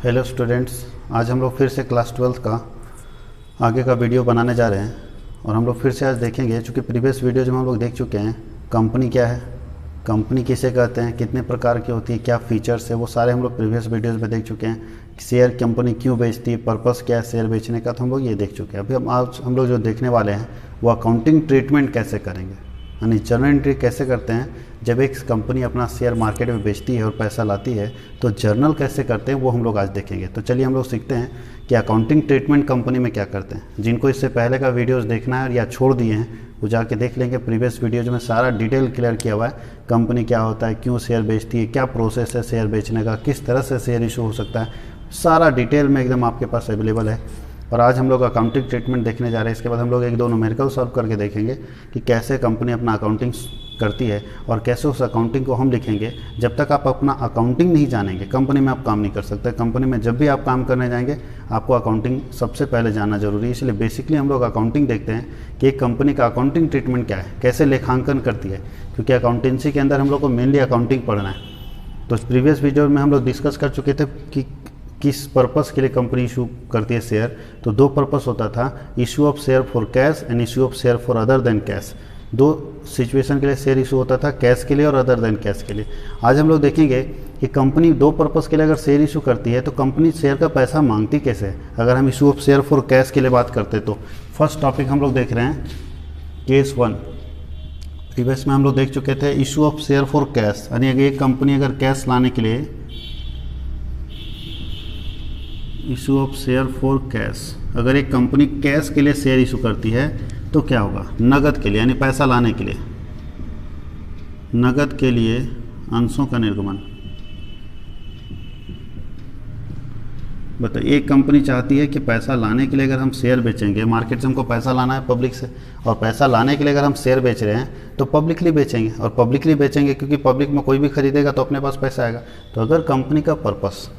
Hello students, आज हम लोग फिर से क्लास 12 का आगे का वीडियो बनाने जा रहे हैं और हम लोग फिर से आज देखेंगे। चूँकि प्रीवियस वीडियोज में हम लोग देख चुके हैं कंपनी क्या है, कंपनी किसे कहते हैं, कितने प्रकार की होती है, क्या फीचर्स है, वो सारे हम लोग प्रीवियस वीडियोज़ में देख चुके हैं। शेयर कंपनी क्यों बेचती है, पर्पस क्या है शेयर बेचने का, तो हम लोग ये देख चुके हैं। अभी आज हम लोग जो देखने वाले हैं वो अकाउंटिंग ट्रीटमेंट कैसे करेंगे, यानी जर्नल एंट्री कैसे करते हैं। जब एक कंपनी अपना शेयर मार्केट में बेचती है और पैसा लाती है तो जर्नल कैसे करते हैं वो हम लोग आज देखेंगे। तो चलिए हम लोग सीखते हैं कि अकाउंटिंग ट्रीटमेंट कंपनी में क्या करते हैं। जिनको इससे पहले का वीडियोस देखना है या छोड़ दिए हैं वो जाके देख लेंगे। प्रीवियस वीडियोज में सारा डिटेल क्लियर किया हुआ है, कंपनी क्या होता है, क्यों शेयर बेचती है, क्या प्रोसेस है शेयर बेचने का, किस तरह से शेयर इशू हो सकता है, सारा डिटेल में एकदम आपके पास अवेलेबल है। और आज हम लोग अकाउंटिंग ट्रीटमेंट देखने जा रहे हैं। इसके बाद हम लोग एक दो न्यूमेरिकल सॉल्व करके देखेंगे कि कैसे कंपनी अपना अकाउंटिंग करती है और कैसे उस अकाउंटिंग को हम लिखेंगे। जब तक आप अपना अकाउंटिंग नहीं जानेंगे कंपनी में आप काम नहीं कर सकते। कंपनी में जब भी आप काम करने जाएंगे आपको अकाउंटिंग सबसे पहले जानना जरूरी है। इसलिए बेसिकली हम लोग अकाउंटिंग देखते हैं कि एक कंपनी का अकाउंटिंग ट्रीटमेंट क्या है, कैसे लेखांकन करती है, क्योंकि अकाउंटेंसी के अंदर हम लोग को मेनली अकाउंटिंग पढ़ना है। तो प्रीवियस वीडियो में हम लोग डिस्कस कर चुके थे कि किस पर्पस के लिए कंपनी इशू करती है शेयर। तो दो पर्पस होता था, issue of share for cash and issue of share for other than cash. दो सिचुएशन के लिए शेयर इशू होता था, कैश के लिए और अदर देन कैश के लिए। आज हम लोग देखेंगे कि कंपनी दो पर्पस के लिए अगर शेयर इशू करती है तो कंपनी शेयर का पैसा मांगती कैसे है। अगर हम issue of share for cash के लिए बात करते तो फर्स्ट टॉपिक हम लोग देख रहे हैं केस 1। प्रीवियस में हम लोग देख चुके थे issue of share for cash, यानी अगर एक कंपनी अगर कैश लाने के लिए issue of share for cash, अगर एक कंपनी कैश के लिए शेयर इशू करती है तो क्या होगा, नगद के लिए यानी पैसा लाने के लिए, नगद के लिए अंशों का निर्गमन। बताइए, एक कंपनी चाहती है कि पैसा लाने के लिए अगर हम शेयर बेचेंगे, मार्केट से हमको पैसा लाना है पब्लिक से, और पैसा लाने के लिए अगर हम शेयर बेच रहे हैं तो पब्लिकली बेचेंगे, और पब्लिकली बेचेंगे क्योंकि पब्लिक में कोई भी खरीदेगा तो अपने पास पैसा आएगा। तो अगर कंपनी का पर्पस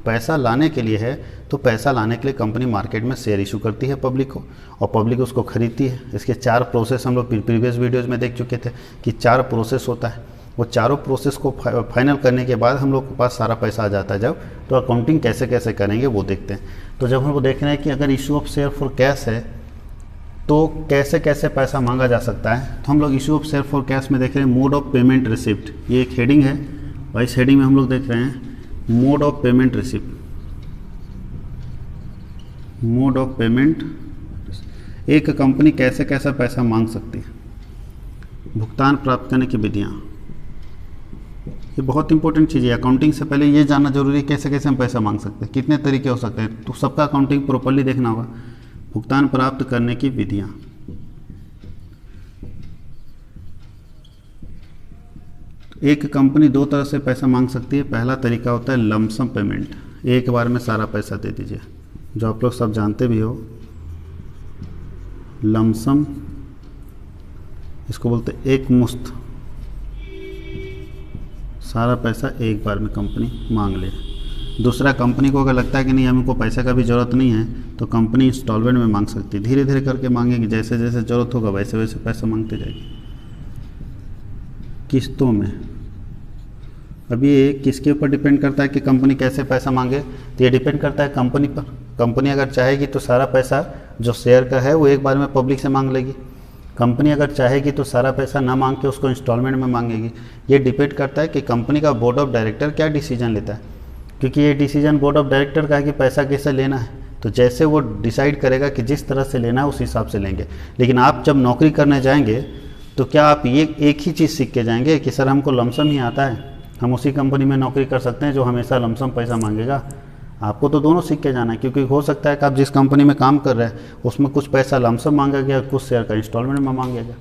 पैसा लाने के लिए है तो पैसा लाने के लिए कंपनी मार्केट में शेयर इशू करती है पब्लिक को, और पब्लिक उसको खरीदती है। इसके चार प्रोसेस हम लोग प्रीवियस वीडियोस में देख चुके थे कि चार प्रोसेस होता है। वो चारों प्रोसेस को फाइनल करने के बाद हम लोग के पास सारा पैसा आ जाता है। जब तो अकाउंटिंग कैसे कैसे करेंगे वो देखते हैं। तो जब हम वो देख रहे हैं कि अगर issue of share for cash है तो कैसे कैसे पैसा मांगा जा सकता है, तो हम लोग issue of share for cash में देख रहे हैं मोड ऑफ पेमेंट रिसिप्ट। ये एक हेडिंग है और इस हेडिंग में हम लोग देख रहे हैं mode of payment receipt. Mode of payment, एक कंपनी कैसे कैसा पैसा मांग सकती है, भुगतान प्राप्त करने की विधियाँ। ये बहुत इंपॉर्टेंट चीज़ है। अकाउंटिंग से पहले ये जानना जरूरी है कैसे कैसे हम पैसा मांग सकते हैं, कितने तरीके हो सकते हैं। तो सबका अकाउंटिंग प्रॉपर्ली देखना होगा। भुगतान प्राप्त करने की विधियाँ, एक कंपनी दो तरह से पैसा मांग सकती है। पहला तरीका होता है लमसम पेमेंट, एक बार में सारा पैसा दे दीजिए, जो आप लोग सब जानते भी हो। लमसम, इसको बोलते हैं एक मुश्त, सारा पैसा एक बार में कंपनी मांग ले। दूसरा, कंपनी को अगर लगता है कि नहीं हमको पैसे का भी ज़रूरत नहीं है तो कंपनी इंस्टॉलमेंट में मांग सकती है। धीरे धीरे करके मांगेगी, जैसे जैसे ज़रूरत होगा वैसे वैसे पैसा मांगते जाएगी। किस्तों में, अब ये किसके ऊपर डिपेंड करता है कि कंपनी कैसे पैसा मांगे, तो ये डिपेंड करता है कंपनी पर। कंपनी अगर चाहेगी तो सारा पैसा जो शेयर का है वो एक बार में पब्लिक से मांग लेगी। कंपनी अगर चाहेगी तो सारा पैसा ना मांग के उसको इंस्टॉलमेंट में मांगेगी। ये डिपेंड करता है कि कंपनी का बोर्ड ऑफ डायरेक्टर क्या डिसीजन लेता है, क्योंकि ये डिसीजन बोर्ड ऑफ डायरेक्टर का है कि पैसा कैसे लेना है। तो जैसे वो डिसाइड करेगा कि जिस तरह से लेना है उस हिसाब से लेंगे। लेकिन आप जब नौकरी करने जाएंगे तो क्या आप ये एक ही चीज़ सीख के जाएंगे कि सर हमको लमसम ही आता है, हम उसी कंपनी में नौकरी कर सकते हैं जो हमेशा लमसम पैसा मांगेगा? आपको तो दोनों सीख के जाना है, क्योंकि हो सकता है कि आप जिस कंपनी में काम कर रहे हैं उसमें कुछ पैसा लमसम मांगा गया, कुछ शेयर का इंस्टॉलमेंट में मांगा गया।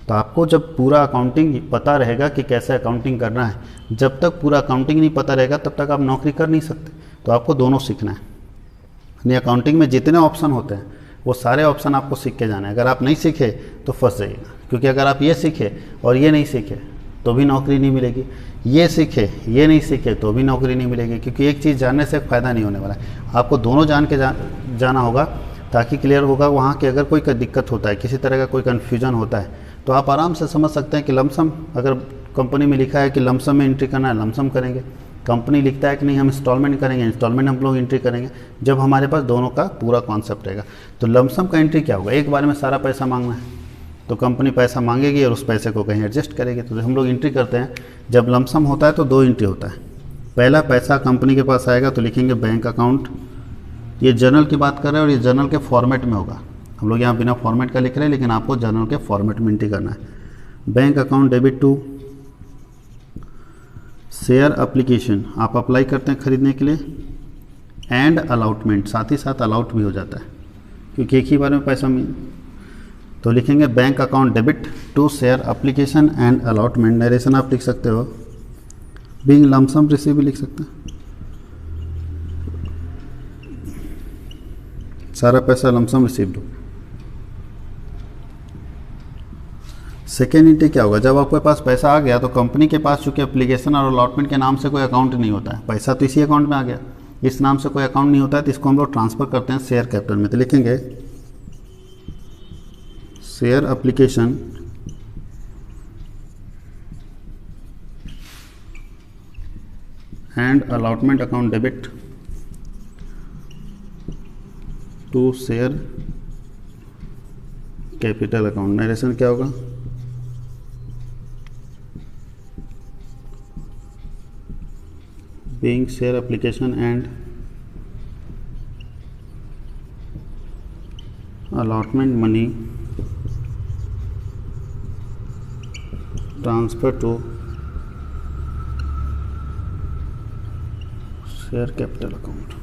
तो आपको जब पूरा अकाउंटिंग पता रहेगा कि कैसे अकाउंटिंग करना है, जब तक पूरा अकाउंटिंग नहीं पता रहेगा तब तक आप नौकरी कर नहीं सकते। तो आपको दोनों सीखना है। यानी अकाउंटिंग में जितने ऑप्शन होते हैं वो सारे ऑप्शन आपको सीख के जाना है। अगर आप नहीं सीखे तो फंस जाइएगा, क्योंकि अगर आप ये सीखे और ये नहीं सीखे तो भी नौकरी नहीं मिलेगी, ये सीखे ये नहीं सीखे तो भी नौकरी नहीं मिलेगी, क्योंकि एक चीज़ जानने से फ़ायदा नहीं होने वाला है। आपको दोनों जान के जाना होगा, ताकि क्लियर होगा वहाँ के अगर कोई दिक्कत होता है, किसी तरह का कोई कन्फ्यूजन होता है तो आप आराम से समझ सकते हैं कि लमसम, अगर कंपनी में लिखा है कि लमसम में एंट्री करना है लमसम करेंगे, कंपनी लिखता है कि नहीं हम इंस्टॉलमेंट करेंगे, इंस्टॉलमेंट हम लोग एंट्री करेंगे, जब हमारे पास दोनों का पूरा कॉन्सेप्ट रहेगा। तो लमसम का एंट्री क्या होगा, एक बार में सारा पैसा मांगना है तो कंपनी पैसा मांगेगी और उस पैसे को कहीं एडजस्ट करेगी। तो हम लोग एंट्री करते हैं, जब लमसम होता है तो 2 एंट्री होता है। पहला पैसा कंपनी के पास आएगा तो लिखेंगे बैंक अकाउंट, ये जर्नल की बात कर रहे हैं और ये जर्नल के फॉर्मेट में होगा। हम लोग यहाँ बिना फॉर्मेट का लिख रहे हैं लेकिन आपको जर्नल के फॉर्मेट में एंट्री करना है। Bank account debit to share application, आप अप्लाई करते हैं खरीदने के लिए, एंड अलॉटमेंट, साथ ही साथ अलाउट भी हो जाता है क्योंकि एक ही बार में पैसा मिल। तो लिखेंगे bank account debit to share application and allotment. Narration आप लिख सकते हो, बीइंग लमसम रिसीव भी लिख सकते हैं, सारा पैसा लमसम रिसीव दो। सेकेंड एंट्री क्या होगा, जब आपके पास पैसा आ गया तो कंपनी के पास चूंकि एप्लीकेशन और अलॉटमेंट के नाम से कोई अकाउंट नहीं होता है, पैसा तो इसी अकाउंट में आ गया, इस नाम से कोई अकाउंट नहीं होता है, तो इसको हम लोग ट्रांसफ़र करते हैं शेयर कैपिटल में। तो लिखेंगे share application and allotment account debit to share capital account. Narration क्या होगा, being share application and allotment money transfer to share capital account.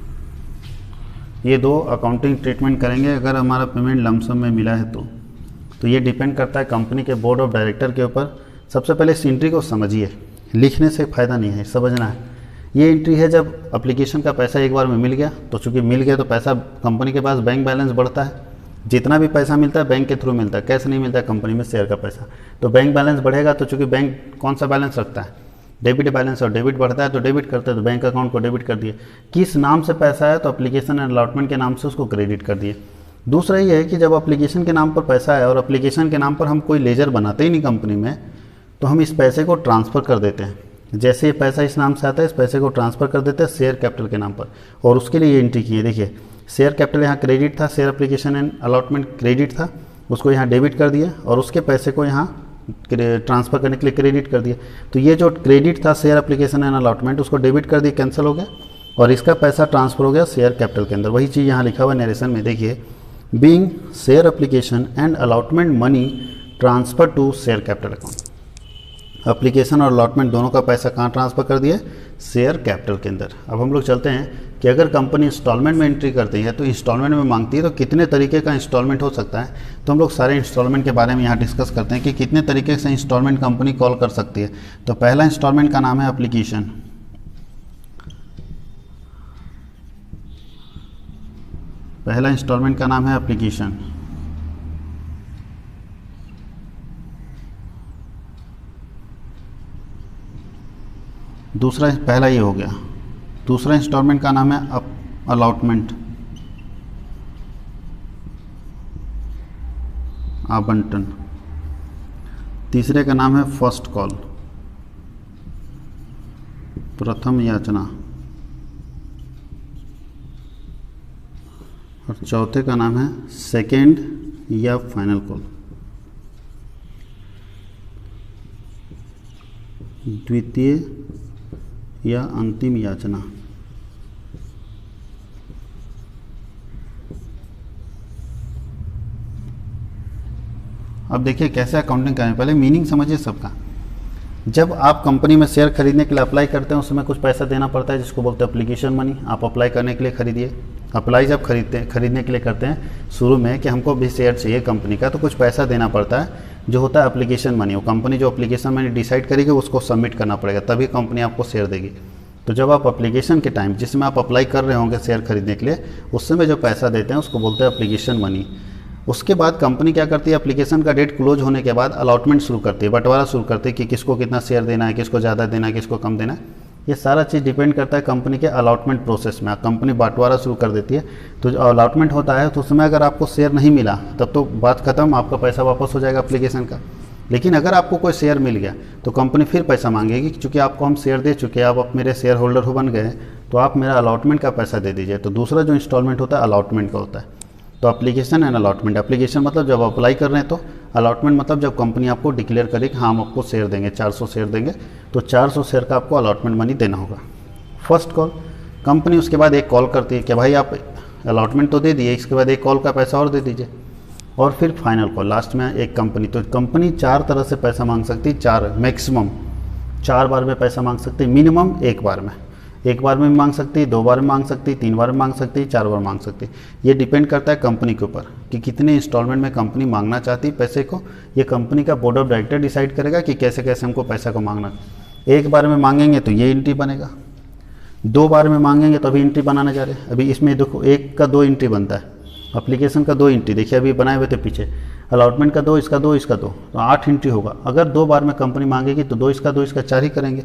ये 2 अकाउंटिंग ट्रीटमेंट करेंगे अगर हमारा पेमेंट लमसम में मिला है तो ये डिपेंड करता है कंपनी के बोर्ड ऑफ डायरेक्टर के ऊपर। सबसे पहले इस एंट्री को समझिए, लिखने से फ़ायदा नहीं है, समझना है। ये एंट्री है जब एप्लीकेशन का पैसा एक बार में मिल गया, तो चूँकि मिल गया तो पैसा कंपनी के पास बैंक बैलेंस बढ़ता है, जितना भी पैसा मिलता है बैंक के थ्रू मिलता है, कैसे नहीं मिलता है कंपनी में शेयर का पैसा। तो बैंक बैलेंस बढ़ेगा तो चूँकि बैंक कौन सा बैलेंस रखता है, डेबिट बैलेंस, और डेबिट बढ़ता है तो डेबिट करते हैं, तो बैंक अकाउंट को डेबिट कर दिए। किस नाम से पैसा है, तो एप्लीकेशन एंड अलॉटमेंट के नाम से उसको क्रेडिट कर दिए। दूसरा ये है कि जब एप्लीकेशन के नाम पर पैसा है और एप्लीकेशन के नाम पर हम कोई लेजर बनाते ही नहीं कंपनी में, तो हम इस पैसे को ट्रांसफ़र कर देते हैं। जैसे ये पैसा इस नाम से आता है, इस पैसे को ट्रांसफ़र कर देते हैं शेयर कैपिटल के नाम पर, और उसके लिए ये एंट्री की है। देखिए शेयर कैपिटल यहाँ क्रेडिट था, share application and allotment credit था, उसको यहाँ डेबिट कर दिया और उसके पैसे को यहाँ ट्रांसफ़र करने के लिए क्रेडिट कर दिया। तो ये जो क्रेडिट था शेयर एप्लीकेशन एंड अलॉटमेंट, उसको डेबिट कर दिया, कैंसिल हो गया, और इसका पैसा ट्रांसफ़र हो गया शेयर कैपिटल के अंदर। वही चीज़ यहाँ लिखा हुआ है नरेशन में, देखिए being share application and allotment money transfer to share capital account. Application और अलॉटमेंट दोनों का पैसा कहाँ ट्रांसफ़र कर दिया, शेयर कैपिटल के अंदर। अब हम लोग चलते हैं कि अगर कंपनी इंस्टॉलमेंट में एंट्री करती है तो इंस्टॉलमेंट में मांगती है, तो कितने तरीके का इंस्टॉलमेंट हो सकता है। तो हम लोग सारे इंस्टॉलमेंट के बारे में यहाँ डिस्कस करते हैं कि कितने तरीके से इंस्टॉलमेंट कंपनी कॉल कर सकती है। तो पहला इंस्टॉलमेंट का नाम है एप्लीकेशन, पहला इंस्टॉलमेंट का नाम है एप्लीकेशन। दूसरा, पहला ये हो गया। दूसरा इंस्टॉलमेंट का नाम है अलॉटमेंट, आवंटन। तीसरे का नाम है फर्स्ट कॉल, प्रथम याचना। और चौथे का नाम है सेकेंड या फाइनल कॉल, द्वितीय या अंतिम याचना। अब देखिए कैसे अकाउंटिंग करें, पहले मीनिंग समझिए सबका। जब आप कंपनी में शेयर खरीदने के लिए अप्लाई करते हैं, उस समय कुछ पैसा देना पड़ता है जिसको बोलते हैं एप्लीकेशन मनी। आप अप्लाई करने के लिए खरीदिए, अप्लाई जब खरीदने के लिए करते हैं शुरू में कि हमको भी शेयर चाहिए कंपनी का, तो कुछ पैसा देना पड़ता है जो होता है एप्लीकेशन मनी। वो कंपनी जो एप्लीकेशन मनी डिसाइड करेगी उसको सबमिट करना पड़ेगा, तभी कंपनी आपको शेयर देगी। तो जब आप एप्लीकेशन के टाइम जिसमें आप अप्लाई कर रहे होंगे शेयर खरीदने के लिए, उस समय जो पैसा देते हैं उसको बोलते हैं एप्लीकेशन मनी। उसके बाद कंपनी क्या करती है, एप्लीकेशन का डेट क्लोज होने के बाद अलॉटमेंट शुरू करती है, बंटवारा शुरू करती है कि किसको कितना शेयर देना है, किसको ज़्यादा देना है, किसको कम देना है। ये सारा चीज़ डिपेंड करता है कंपनी के अलॉटमेंट प्रोसेस में। कंपनी बंटवारा शुरू कर देती है, तो जो अलॉटमेंट होता है तो उसमें अगर आपको शेयर नहीं मिला तब तो बात खत्म, आपका पैसा वापस हो जाएगा एप्लीकेशन का। लेकिन अगर आपको कोई शेयर मिल गया तो कंपनी फिर पैसा मांगेगी, क्योंकि आपको हम शेयर दे चुके हैं, आप मेरे शेयर होल्डर हो बन गए, तो आप मेरा अलॉटमेंट का पैसा दे दीजिए। तो दूसरा जो इंस्टॉलमेंट होता है अलॉटमेंट का होता है। तो एप्लीकेशन एंड अलॉटमेंट, एप्लीकेशन मतलब जब अप्लाई कर रहे हैं, तो अलॉटमेंट मतलब जब कंपनी आपको डिक्लेयर करे कि हाँ हम आपको शेयर देंगे, 400 शेयर देंगे, तो 400 शेयर का आपको अलॉटमेंट मनी देना होगा। फर्स्ट कॉल, कंपनी उसके बाद एक कॉल करती है कि भाई आप अलॉटमेंट तो दे दिए, इसके बाद एक कॉल का पैसा और दे दीजिए, और फिर फाइनल कॉल लास्ट में एक कंपनी। तो कंपनी 4 तरह से पैसा मांग सकती है, 4 मैक्सिमम 4 बार में पैसा मांग सकती है, मिनिमम एक बार में मांग सकती है, 2 बार में मांग सकती है, 3 बार में मांग सकती है, 4 बार मांग सकती है। ये डिपेंड करता है कंपनी के ऊपर कि कितने इंस्टॉलमेंट में कंपनी मांगना चाहती है पैसे को। ये कंपनी का बोर्ड ऑफ डायरेक्टर डिसाइड करेगा कि कैसे कैसे हमको पैसा को मांगना। एक बार में मांगेंगे तो ये एंट्री बनेगा, 2 बार में मांगेंगे तो अभी एंट्री बनाने जा रहे हैं। अभी इसमें देखो 1 का 2 एंट्री बनता है, एप्लीकेशन का 2 एंट्री देखिए अभी बनाए हुए थे पीछे, अलॉटमेंट का 2, इसका 2, इसका 2, तो 8 एंट्री होगा। अगर 2 बार में कंपनी मांगेगी तो 2 इसका 2 इसका 4 ही करेंगे,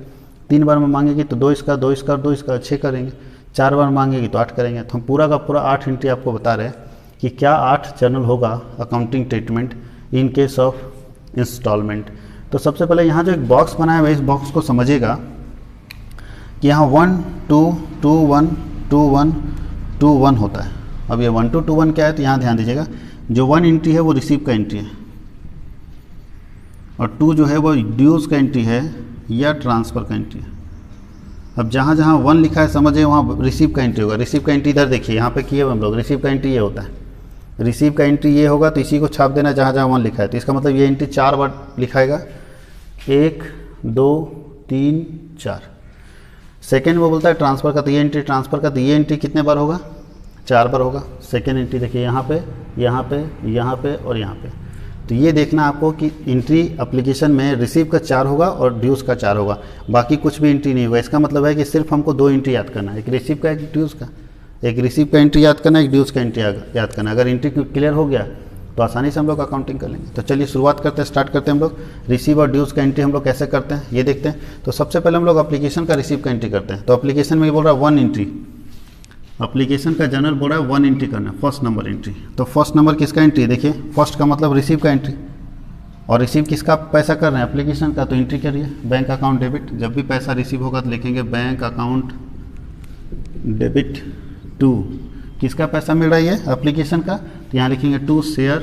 3 बार में मांगेगी तो 2 इसका 2 इसका 2 इसका 6 करेंगे, 4 बार मांगेगी तो 8 करेंगे। तो हम पूरा का पूरा 8 एंट्री आपको बता रहे हैं कि क्या 8 चैनल होगा accounting treatment in case of instalment. तो सबसे पहले यहाँ जो एक बॉक्स बनाया हुआ है, इस बॉक्स को समझिएगा कि यहाँ 1 2 2 1 2 1 2 1 होता है। अब ये 1 2 2 1 क्या है, तो यहाँ ध्यान दीजिएगा, जो 1 एंट्री है वो रिसीव का एंट्री है, और 2 जो है वो ड्यूज का एंट्री है या ट्रांसफ़र का एंट्री है। अब जहाँ जहाँ 1 लिखा है समझिए वहाँ रिसीव का एंट्री होगा। रिसीव का एंट्री इधर देखिए, यहाँ पे किए हुए हम लोग, रिसीव का एंट्री ये होता है, रिसीव का एंट्री ये होगा, तो इसी को छाप देना जहाँ जहाँ 1 लिखा है। तो इसका मतलब ये एंट्री 4 बार लिखाएगा, 1 2 3 4। सेकेंड वो बोलता है ट्रांसफ़र का, तो ये एंट्री ट्रांसफ़र का, तो ये एंट्री कितने बार होगा, 4 बार होगा। सेकेंड एंट्री देखिए यहाँ पे यहाँ पे यहाँ पे और यहाँ पे। तो ये देखना आपको कि एंट्री एप्लीकेशन में रिसीव का 4 होगा और ड्यूज का 4 होगा, बाकी कुछ भी एंट्री नहीं होगा। इसका मतलब है कि सिर्फ हमको 2 एंट्री याद करना है, एक रिसीव का एक ड्यूज का, एक रिसीव का एंट्री याद करना है, एक ड्यूज का एंट्री याद करना है। अगर एंट्री क्लियर हो गया तो आसानी से हम लोग अकाउंटिंग कर लेंगे। तो चलिए शुरुआत करते हैं, स्टार्ट करते हैं हम लोग। रिसीव और ड्यूज का एंट्री हम लोग कैसे करते हैं ये देखते हैं। तो सबसे पहले हम लोग एप्लीकेशन का रिसीव का एंट्री करते हैं। तो एप्लीकेशन में ये बोल रहा है 1 एंट्री, एप्लीकेशन का जनरल बोल रहा है 1 एंट्री करना है, फर्स्ट नंबर एंट्री। तो फर्स्ट नंबर किसका एंट्री, देखिए फर्स्ट का मतलब रिसीव का एंट्री, और रिसीव किसका पैसा कर रहे हैं, एप्लीकेशन का। तो एंट्री करिए बैंक अकाउंट डेबिट, जब भी पैसा रिसीव होगा तो लिखेंगे बैंक अकाउंट डेबिट टू, किसका पैसा मिल रहा है ये, एप्लीकेशन का। तो यहाँ लिखेंगे टू शेयर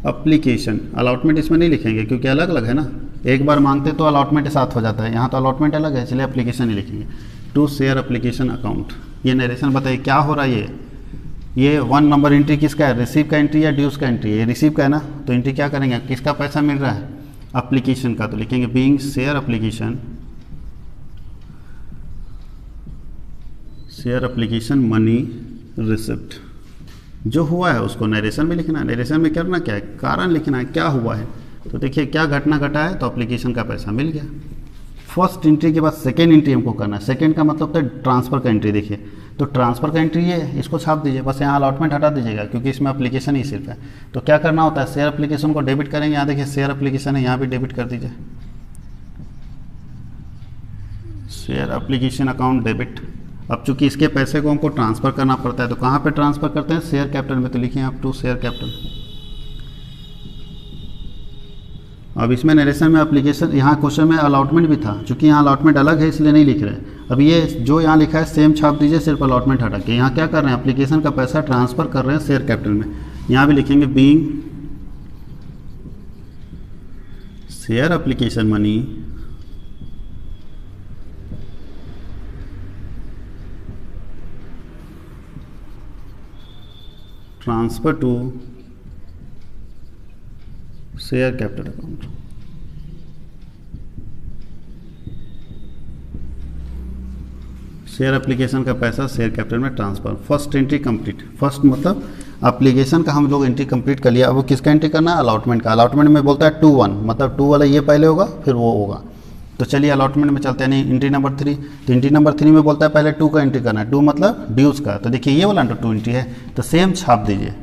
एप्लीकेशन। अलॉटमेंट इसमें नहीं लिखेंगे क्योंकि अलग अलग है ना, एक बार मांगते तो अलॉटमेंट साथ हो जाता है, यहाँ तो अलॉटमेंट अलग है, इसलिए एप्लीकेशन ही लिखेंगे, टू शेयर एप्लीकेशन अकाउंट। ये नरेशन बताइए क्या हो रहा है। ये 1 नंबर एंट्री किसका है, रिसीव का एंट्री या ड्यूज का एंट्री, ये रिसीव का है ना। तो एंट्री क्या करेंगे, किसका पैसा मिल रहा है, एप्लीकेशन का। तो लिखेंगे being share application, share application money receipt. जो हुआ है उसको नरेशन में लिखना है। नरेशन में करना क्या है, कारण लिखना है, क्या हुआ है। तो देखिए क्या घटना घटा है, तो एप्लीकेशन का पैसा मिल गया। फर्स्ट एंट्री के बाद सेकेंड एंट्री हमको करना है। सेकेंड का मतलब तो ट्रांसफ़र का एंट्री। देखिए तो ट्रांसफ़र का एंट्री ये है, इसको छाप दीजिए, बस यहाँ अलॉटमेंट हटा दीजिएगा क्योंकि इसमें एप्लीकेशन ही सिर्फ है। तो क्या करना होता है, शेयर एप्लीकेशन को डेबिट करेंगे, यहाँ देखिए शेयर एप्लीकेशन है, यहाँ भी डेबिट कर दीजिए, शेयर एप्लीकेशन अकाउंट डेबिट। अब चूंकि इसके पैसे को हमको ट्रांसफ़र करना पड़ता है, तो कहाँ पे ट्रांसफ़र करते हैं, शेयर कैपिटल में। तो लिखिए आप टू शेयर कैपिटल। अब इसमें नरेशन में एप्लीकेशन, यहाँ क्वेश्चन में अलॉटमेंट भी था, चूंकि यहाँ अलॉटमेंट अलग है इसलिए नहीं लिख रहे हैं। अब ये जो यहाँ लिखा है सेम छाप दीजिए, सिर्फ अलॉटमेंट हटा के। यहाँ क्या कर रहे हैं, एप्लीकेशन का पैसा ट्रांसफ़र कर रहे हैं शेयर कैपिटल में। यहाँ भी लिखेंगे being share application money transfer to share capital account. Share application का पैसा शेयर कैपिटल में transfer. First entry complete. First मतलब एप्लीकेशन का हम लोग एंट्री कंप्लीट कर लिया। अब वो किसका एंट्री करना है, अलॉटमेंट का। अलॉटमेंट में बोलता है 2-1, मतलब 2 वाला ये पहले होगा फिर वो होगा। तो चलिए अलॉटमेंट में चलते हैं। नहीं, एंट्री नंबर 3। तो एंट्री नंबर 3 में बोलता है पहले 2 का एंट्री करना है। 2 मतलब ड्यूज का। तो देखिए ये वाला 2 एंट्री है, तो सेम छाप दीजिए,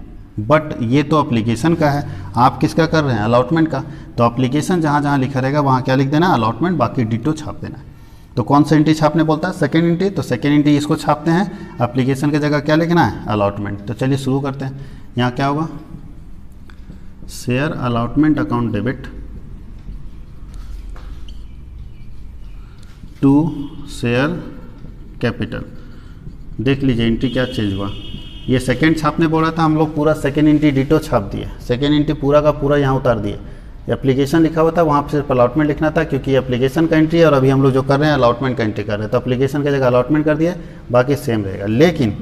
बट ये तो एप्लीकेशन का है, आप किसका कर रहे हैं, अलॉटमेंट का। तो एप्लीकेशन जहाँ जहाँ लिखा रहेगा वहाँ क्या लिख देना, अलॉटमेंट, बाकी डिटो छाप देना है। तो कौन सा एंट्री छापने बोलता है, सेकेंड एंट्री। तो सेकेंड एंट्री इसको छापते हैं, एप्लीकेशन की जगह क्या लिखना है, अलॉटमेंट। तो चलिए शुरू करते हैं। यहाँ क्या होगा, share allotment account debit to share capital. देख लीजिए एंट्री क्या चेंज हुआ। ये सेकेंड छापने बोला था, हम लोग पूरा सेकेंड एंट्री डिटो छाप दिए, सेकेंड एंट्री पूरा का पूरा यहाँ उतार दिए। एप्लीकेशन लिखा हुआ था वहाँ पर सिर्फ अलॉटमेंट लिखना था, क्योंकि एप्लीकेशन का एंट्री है और अभी हम लोग जो कर रहे हैं अलॉटमेंट का एंट्री कर रहे हैं, तो एप्लीकेशन की जगह अलॉटमेंट कर दिया, बाकी सेम रहेगा। लेकिन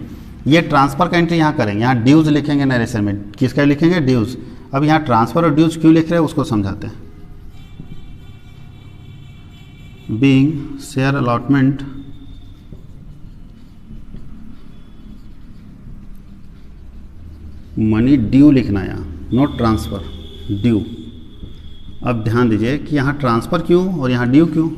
ये ट्रांसफ़र का एंट्री यहाँ करेंगे, यहाँ ड्यूज लिखेंगे नरेशन में, किसका लिखेंगे, ड्यूज। अब यहाँ ट्रांसफ़र और ड्यूज क्यों लिख रहे हैं उसको समझाते हैं। Being share allotment money due लिखना, यहाँ नॉट ट्रांसफ़र, ड्यू। अब ध्यान दीजिए कि यहाँ ट्रांसफ़र क्यों और यहाँ ड्यू क्यों।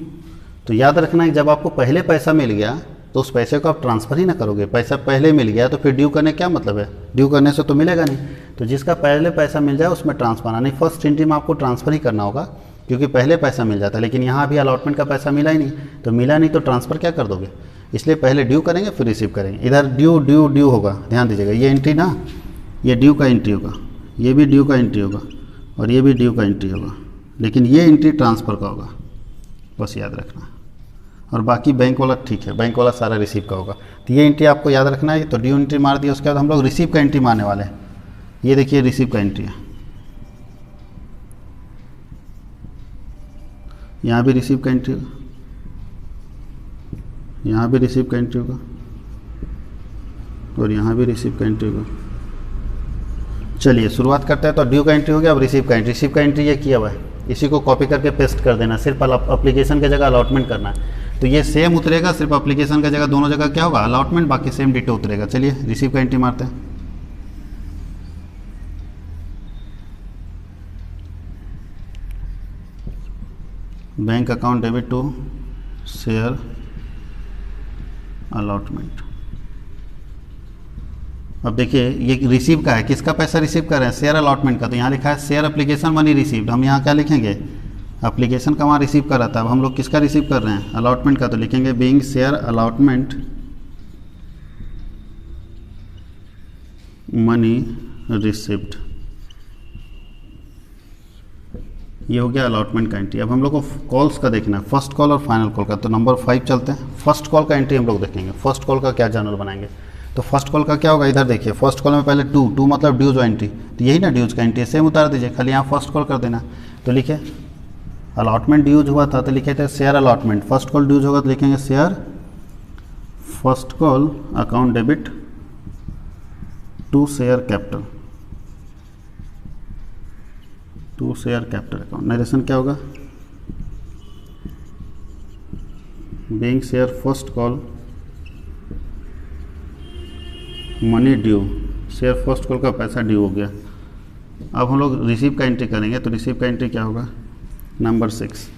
तो याद रखना है जब आपको पहले पैसा मिल गया तो उस पैसे को आप ट्रांसफ़र ही ना करोगे, पैसा पहले मिल गया तो फिर ड्यू करने क्या मतलब है, ड्यू करने से तो मिलेगा नहीं। तो जिसका पहले पैसा मिल जाए उसमें ट्रांसफ़र आना नहीं, फर्स्ट एंट्री में आपको ट्रांसफ़र ही करना होगा क्योंकि पहले पैसा मिल जाता है। लेकिन यहाँ अभी अलॉटमेंट का पैसा मिला ही नहीं, तो मिला नहीं तो ट्रांसफ़र क्या कर दोगे, इसलिए पहले ड्यू करेंगे फिर रिसीव करेंगे। इधर ड्यू ड्यू ड्यू होगा, ध्यान दीजिएगा, ये एंट्री ना, ये ड्यू का एंट्री होगा, ये भी ड्यू का एंट्री होगा और ये भी ड्यू का एंट्री होगा, लेकिन ये एंट्री ट्रांसफ़र का होगा, बस याद रखना। और बाकी बैंक वाला ठीक है, बैंक वाला सारा रिसीव का होगा। तो ये एंट्री आपको याद रखना है। तो ड्यू एंट्री मार दिया, उसके बाद हम लोग रिसीव का एंट्री मारने वाले हैं। ये देखिए रिसीव का एंट्री है, यहाँ भी रिसीव का एंट्री होगा, यहाँ भी रिसीव का एंट्री होगा और यहाँ भी रिसीव का एंट्री होगा। चलिए शुरुआत करते हैं। तो ड्यू का एंट्री हो गया, अब रिसीव का एंट्री। रिसीव का एंट्री ये किया हुआ है, इसी को कॉपी करके पेस्ट कर देना, सिर्फ एप्लीकेशन की जगह अलॉटमेंट करना है। तो ये सेम उतरेगा, सिर्फ एप्लीकेशन की जगह दोनों जगह क्या होगा, अलॉटमेंट, बाकी सेम डिटो उतरेगा। चलिए रिसीव का एंट्री मारते हैं। Bank account debit to share allotment. अब देखिए ये रिसीव का है, किसका पैसा रिसीव कर रहे हैं, शेयर अलॉटमेंट का। तो यहाँ लिखा है शेयर एप्लीकेशन मनी रिसीव्ड, हम यहाँ क्या लिखेंगे, एप्लीकेशन का वहाँ रिसीव कर रहा था, अब हम लोग किसका रिसीव कर रहे हैं, अलॉटमेंट का। तो लिखेंगे being share allotment money received. ये हो गया अलॉटमेंट का एंट्री। अब हम लोग को कॉल्स का देखना है, फर्स्ट कॉल और फाइनल कॉल का। तो नंबर 5 चलते हैं, फर्स्ट कॉल का एंट्री हम लोग देखेंगे। फर्स्ट कॉल का क्या जर्नल बनाएंगे, तो फर्स्ट कॉल का क्या होगा, इधर देखिए फर्स्ट कॉल में पहले टू मतलब ड्यूज एंट्री, तो यही ना ड्यूज का एंट्री, सेम उतार दीजिए, खाली यहाँ फर्स्ट कॉल कर देना। तो लिखे अलॉटमेंट ड्यूज हुआ था तो लिखे थे share allotment, first call dues होगा तो लिखेंगे share first call account debit to share capital, to share capital account. Narration क्या होगा, being share first call money due, share first call का पैसा ड्यू हो गया। अब हम लोग रिसीव का एंट्री करेंगे, तो रिसीव का एंट्री क्या होगा, नंबर 6।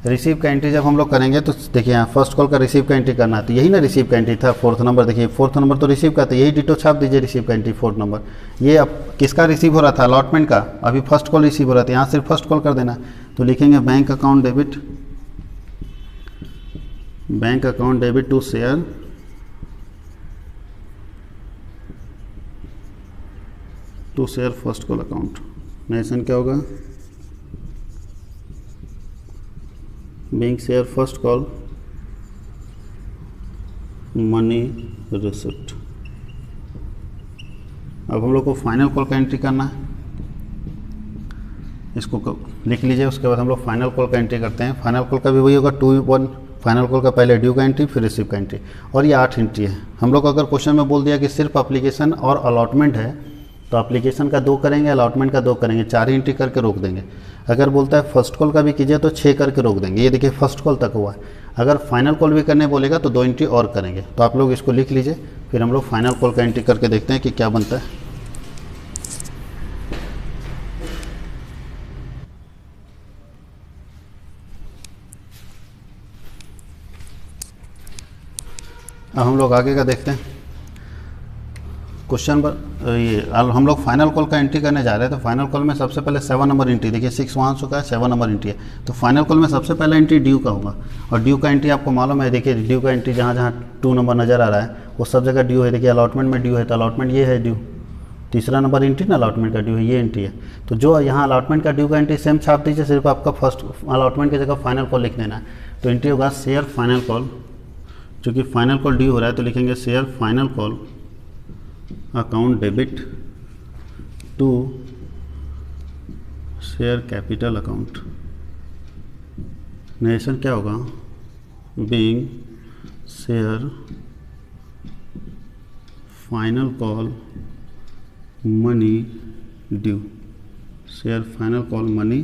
रिसीव का एंट्री जब हम लोग करेंगे तो देखिए यहाँ फर्स्ट कॉल का रिसीव का एंट्री करना है, तो यही ना रिसीव का एंट्री था, फोर्थ नंबर देखिए, फोर्थ नंबर तो रिसीव का, तो यही डिटो छाप दीजिए रिसीव का एंट्री फोर्थ नंबर। ये अब किसका रिसीव हो रहा था, अलॉटमेंट का, अभी फर्स्ट कॉल रिसीव हो रहा था, यहाँ सिर्फ फर्स्ट कॉल कर देना। तो लिखेंगे bank account debit, bank account debit to share to share first call account. Narration क्या होगा, being share first call money receipt. अब हम लोग को फाइनल कॉल का एंट्री करना है, इसको लिख लीजिए। उसके बाद हम लोग फाइनल कॉल का एंट्री करते हैं। फाइनल कॉल का भी वही होगा 2-1, फाइनल कॉल का पहले ड्यू का एंट्री फिर रिसीव का एंट्री, और ये 8 एंट्री है। हम लोग अगर क्वेश्चन में बोल दिया कि सिर्फ एप्लीकेशन और अलॉटमेंट है तो एप्लीकेशन का 2 करेंगे, अलॉटमेंट का 2 करेंगे, 4 ही एंट्री करके रोक देंगे। अगर बोलता है फर्स्ट कॉल का भी कीजिए तो 6 करके रोक देंगे। ये देखिए फर्स्ट कॉल तक हुआ है। अगर फाइनल कॉल भी करने बोलेगा तो 2 एंट्री और करेंगे। तो आप लोग इसको लिख लीजिए, फिर हम लोग फाइनल कॉल का एंट्री करके देखते हैं कि क्या बनता है। अब हम लोग आगे का देखते हैं। क्वेश्चन पर ये हम लोग फाइनल कॉल का एंट्री करने जा रहे हैं। तो फाइनल कॉल में सबसे पहले 7 नंबर एंट्री, देखिए 6 वहाँ चुका है, 7 नंबर एंट्री है। तो फाइनल कॉल में सबसे पहला एंट्री ड्यू का होगा, और ड्यू का एंट्री आपको मालूम है, देखिए ड्यू का एंट्री जहाँ जहाँ 2 नंबर नज़र आ रहा है वो सब जगह ड्यू है। देखिए अलॉटमेंट में ड्यू है, तो अलॉटमेंट ये है ड्यू, तीसरा नंबर एंट्री ना अलॉटमेंट का ड्यू है, ये एंट्री है। तो जो यहाँ अलॉटमेंट का ड्यू का एंट्री सेम छाप दीजिए, सिर्फ आपका फर्स्ट अलॉटमेंट की जगह फाइनल कॉल लिख देना है। तो एंट्री होगा शेयर फाइनल कॉल, चूँकि फाइनल कॉल ड्यू हो रहा है तो लिखेंगे share final call account debit to share capital account. Narration क्या होगा, being share final call money due, share final call money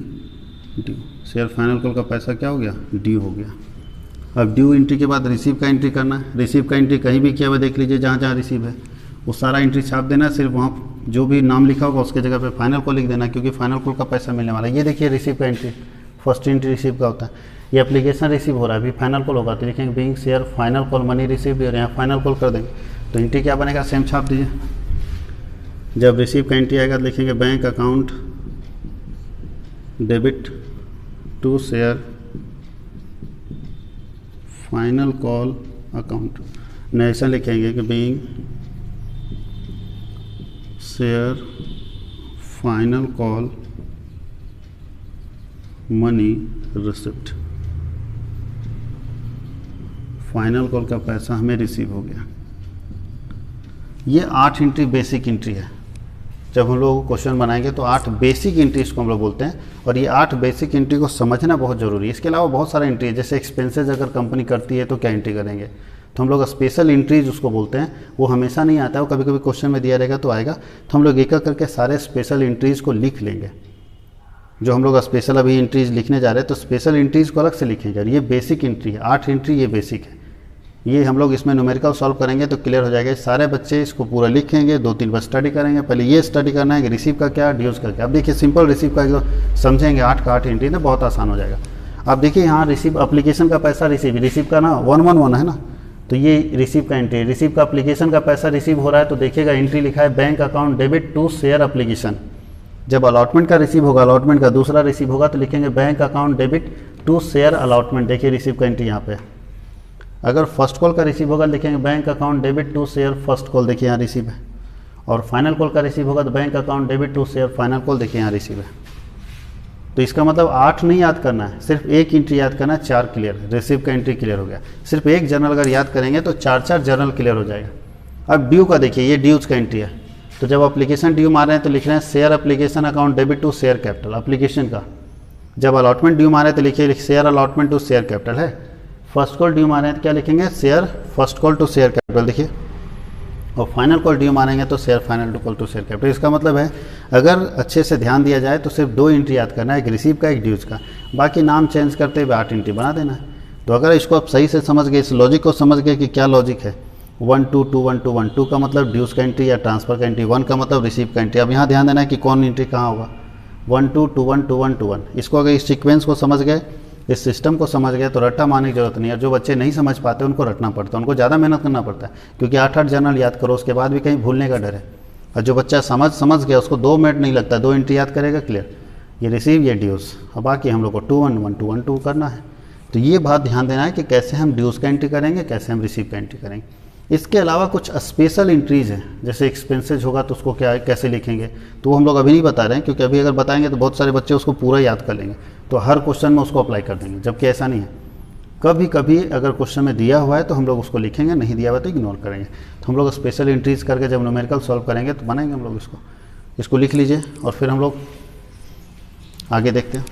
due. Share final call का पैसा क्या हो गया, ड्यू हो गया। अब ड्यू एंट्री के बाद रिसीव का एंट्री करना है। रिसीव का एंट्री कहीं भी किया हुआ देख लीजिए, जहाँ जहाँ रिसीव है वो सारा एंट्री छाप देना है, सिर्फ वहाँ जो भी नाम लिखा होगा उसके जगह पे फाइनल कॉल लिख देना, क्योंकि फाइनल कॉल का पैसा मिलने वाला है। ये देखिए रिसीव का एंट्री, फर्स्ट एंट्री रिसीव का होता है। ये एप्लीकेशन रिसीव हो रहा है, अभी फाइनल कॉल होगा तो लिखेंगे being share final call money receive, और यहाँ फाइनल कॉल कर देंगे। तो एंट्री क्या बनेगा, सेम छाप दीजिए। जब रिसीव का एंट्री आएगा तो लिखेंगे bank account debit to share final call account. Narration लिखेंगे कि being share final call money receipt, final call का पैसा हमें रिसीव हो गया। ये 8 एंट्री बेसिक एंट्री है। जब हम लोग क्वेश्चन बनाएंगे तो 8 बेसिक एंट्री इसको हम लोग बोलते हैं, और ये 8 बेसिक एंट्री को समझना बहुत ज़रूरी है। इसके अलावा बहुत सारा एंट्री है, जैसे एक्सपेंसेस अगर कंपनी करती है तो क्या एंट्री करेंगे, तो हम लोग स्पेशल एंट्रीज उसको बोलते हैं। वो हमेशा नहीं आता है, वो कभी कभी क्वेश्चन में दिया रहेगा तो आएगा। तो हम लोग एक एक करके सारे स्पेशल एंट्रीज़ को लिख लेंगे। जो हम लोग स्पेशल अभी एंट्रीज लिखने जा रहे हैं तो स्पेशल एंट्रीज़ को अलग से लिखेंगे, और ये बेसिक एंट्री है। 8 एंट्री ये बेसिक है। ये हम लोग इसमें न्यूमेरिकल सॉल्व करेंगे तो क्लियर हो जाएगा। सारे बच्चे इसको पूरा लिखेंगे, 2-3 बार स्टडी करेंगे। पहले ये स्टडी करना है कि रिसीव का क्या, ड्यूज का क्या। अब देखिए सिंपल रिसीव का जो समझेंगे 8 का 8 एंट्री ना, बहुत आसान हो जाएगा। अब देखिए यहाँ रिसीव एप्लीकेशन का पैसा रिसीव का ना 111 है ना, तो ये रिसीव का एंट्री। रिसीव का एप्लीकेशन का पैसा रिसीव हो रहा है तो देखिएगा एंट्री लिखा है bank account debit to share application. जब अलॉटमेंट का रिसीव होगा, अलॉटमेंट का दूसरा रिसीव होगा तो लिखेंगे bank account debit to share allotment. देखिए रिसीव का एंट्री यहाँ पे। अगर फर्स्ट कॉल का रिसीव होगा लिखेंगे bank account debit to share first call, देखिए यहाँ रिसीव है। और फाइनल कॉल का रिसीव होगा तो bank account debit to share final call, देखिए यहाँ रिसीव है। तो इसका मतलब 8 नहीं याद करना है, सिर्फ एक एंट्री याद करना है, 4 क्लियर है। रिसीव का एंट्री क्लियर हो गया। सिर्फ एक जर्नल अगर याद करेंगे तो 4 जर्नल क्लियर हो जाएगा। अब ड्यू का देखिए, ये ड्यूज का एंट्री है। तो जब एप्लीकेशन ड्यू मार रहे हैं तो लिख रहे हैं share application account debit to share capital application का। जब अलॉटमेंट ड्यू मारे तो लिखिए share allotment to share capital है। फर्स्ट कॉल ड्यू मारे हैं तो क्या लिखेंगे, share first call to share capital, देखिए। और फाइनल कॉल ड्यू मारेंगे तो share final to call to share capital. इसका मतलब है अगर अच्छे से ध्यान दिया जाए तो सिर्फ 2 एंट्री याद करना है, एक रिसीव का एक ड्यूज का। बाकी नाम चेंज करते हुए 8 एंट्री बना देना है। तो अगर इसको आप सही से समझ गए, इस लॉजिक को समझ गए कि क्या लॉजिक है, 1 2 2 1 2 1 2 का मतलब ड्यूज का एंट्री या ट्रांसफर का एंट्री, 1 का मतलब रिसीव का एंट्री। अब यहाँ ध्यान देना है कि कौन एंट्री कहाँ होगा, 1 2 2 1 2 1 2 1। इसको अगर इस सीक्वेंस को समझ गए, इस सिस्टम को समझ गए तो रट्टा मारने की जरूरत नहीं है। जो बच्चे नहीं समझ पाते उनको रटना पड़ता है, उनको ज़्यादा मेहनत करना पड़ता है, क्योंकि 8 जर्नल याद करो उसके बाद भी कहीं भूलने का डर है। और जो बच्चा समझ गया उसको 2 मिनट नहीं लगता, 2 एंट्री याद करेगा क्लियर, ये रिसीव ये ड्यूज। अब बाकी हम लोग को 2 1 1 2 1 2 करना है। तो ये बात ध्यान देना है कि कैसे हम ड्यूज का एंट्री करेंगे, कैसे हम रिसीव का एंट्री करेंगे। इसके अलावा कुछ स्पेशल एंट्रीज हैं, जैसे एक्सपेंसेज होगा तो उसको क्या कैसे लिखेंगे, तो वो हम लोग अभी नहीं बता रहे हैं, क्योंकि अभी अगर बताएंगे तो बहुत सारे बच्चे उसको पूरा याद कर लेंगे, तो हर क्वेश्चन में उसको अप्लाई कर देंगे, जबकि ऐसा नहीं है। कभी कभी अगर क्वेश्चन में दिया हुआ है तो हम लोग उसको लिखेंगे, नहीं दिया हुआ तो इग्नोर करेंगे। तो हम लोग स्पेशल एंट्रीज करके जब न्यूमेरिकल सॉल्व करेंगे तो बनाएंगे हम लोग इसको लिख लीजिए, और फिर हम लोग आगे देखते हैं।